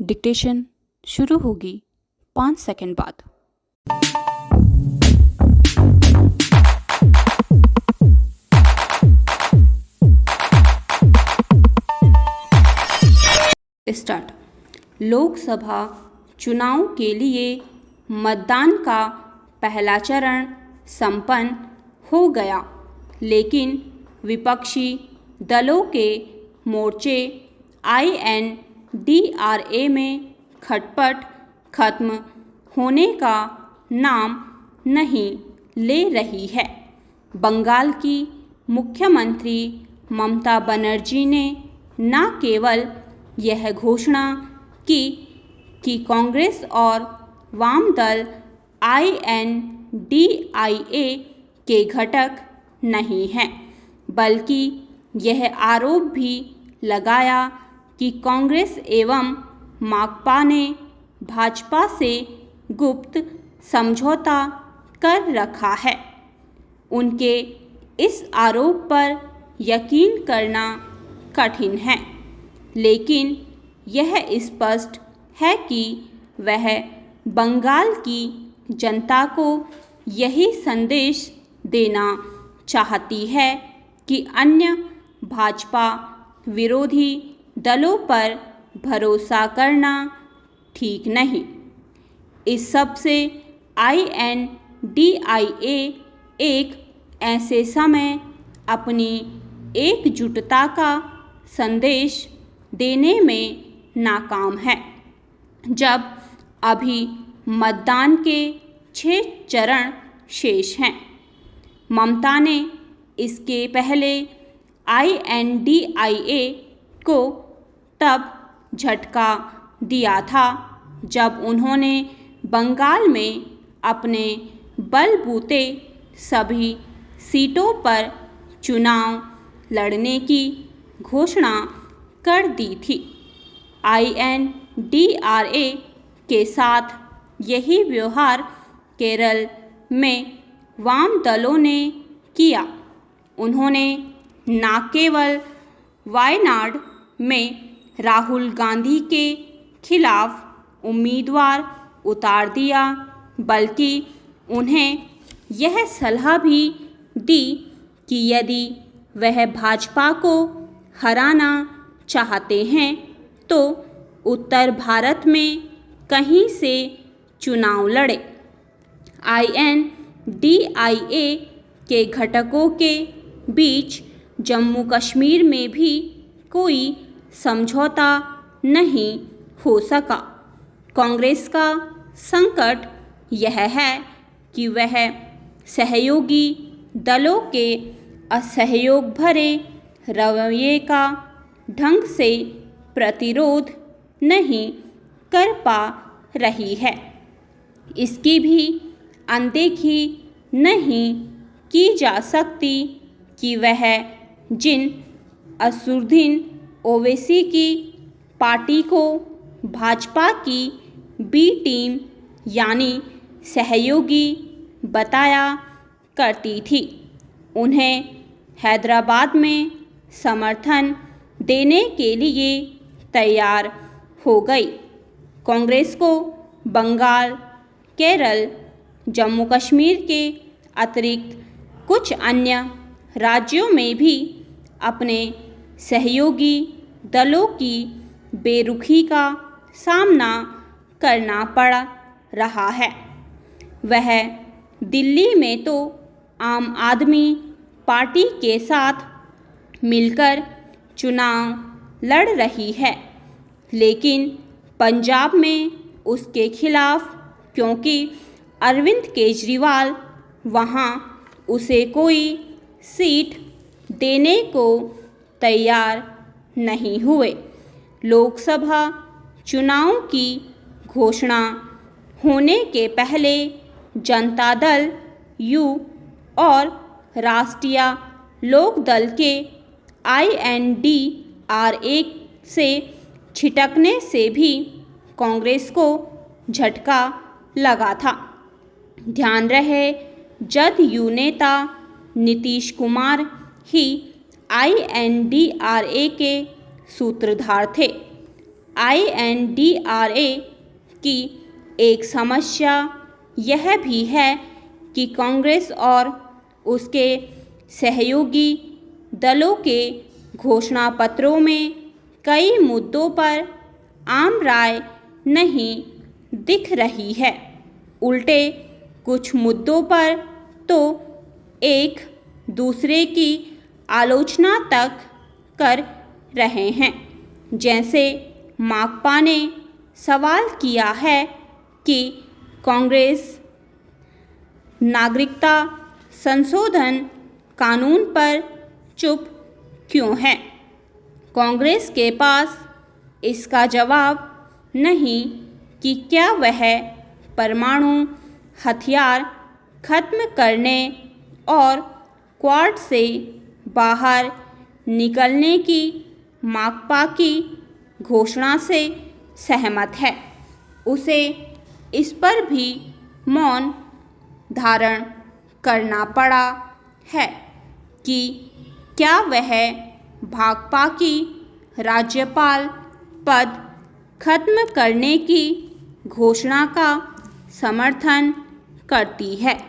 Dictation शुरू होगी 5 second बाद। स्टार्ट। लोकसभा चुनाव के लिए मतदान का पहला चरण संपन्न हो गया, लेकिन विपक्षी दलों के मोर्चे INDRA में खटपट खत्म होने का नाम नहीं ले रही है। बंगाल की मुख्यमंत्री ममता बनर्जी ने न केवल यह घोषणा की कि कांग्रेस और वाम दल INDIA के घटक नहीं हैं, बल्कि यह आरोप भी लगाया कि कांग्रेस एवं माकपा ने भाजपा से गुप्त समझौता कर रखा है। उनके इस आरोप पर यकीन करना कठिन है, लेकिन यह स्पष्ट है कि वह बंगाल की जनता को यही संदेश देना चाहती है कि अन्य भाजपा विरोधी दलों पर भरोसा करना ठीक नहीं। इस सब से INDIA एक ऐसे समय अपनी एकजुटता का संदेश देने में नाकाम है, जब अभी मतदान के 6 चरण शेष हैं। ममता ने इसके पहले INDIA को तब झटका दिया था जब उन्होंने बंगाल में अपने बलबूते सभी सीटों पर चुनाव लड़ने की घोषणा कर दी थी। INDRA के साथ यही व्यवहार केरल में वाम दलों ने किया। उन्होंने न केवल वायनाड में राहुल गांधी के खिलाफ उम्मीदवार उतार दिया, बल्कि उन्हें यह सलाह भी दी कि यदि वह भाजपा को हराना चाहते हैं तो उत्तर भारत में कहीं से चुनाव लड़े। INDIA के घटकों के बीच जम्मू कश्मीर में भी कोई समझौता नहीं हो सका। कांग्रेस का संकट यह है कि वह सहयोगी दलों के असहयोग भरे रवैये का ढंग से प्रतिरोध नहीं कर पा रही है। इसकी भी अनदेखी नहीं की जा सकती कि वह जिन असदुद्दीन ओवैसी की पार्टी को भाजपा की B टीम यानी सहयोगी बताया करती थी, उन्हें हैदराबाद में समर्थन देने के लिए तैयार हो गई। कांग्रेस को बंगाल, केरल, जम्मू कश्मीर के अतिरिक्त कुछ अन्य राज्यों में भी अपने सहयोगी दलों की बेरुखी का सामना करना पड़ रहा है। वह दिल्ली में तो आम आदमी पार्टी के साथ मिलकर चुनाव लड़ रही है, लेकिन पंजाब में उसके खिलाफ, क्योंकि अरविंद केजरीवाल वहां उसे कोई सीट देने को तैयार नहीं हुए। लोकसभा चुनाव की घोषणा होने के पहले जनता दल यू और राष्ट्रीय लोक दल के INDRA से छिटकने से भी कांग्रेस को झटका लगा था। ध्यान रहे, जदयू नेता नीतीश कुमार ही INDRA के सूत्रधार थे। INDRA की एक समस्या यह भी है कि कांग्रेस और उसके सहयोगी दलों के घोषणा पत्रों में कई मुद्दों पर आम राय नहीं दिख रही है। उल्टे कुछ मुद्दों पर तो एक दूसरे की आलोचना तक कर रहे हैं। जैसे माकपा ने सवाल किया है कि कांग्रेस नागरिकता संशोधन कानून पर चुप क्यों है। कांग्रेस के पास इसका जवाब नहीं कि क्या वह परमाणु हथियार खत्म करने और क्वाड से बाहर निकलने की माकपा की घोषणा से सहमत है। उसे इस पर भी मौन धारण करना पड़ा है कि क्या वह भाकपा की राज्यपाल पद खत्म करने की घोषणा का समर्थन करती है।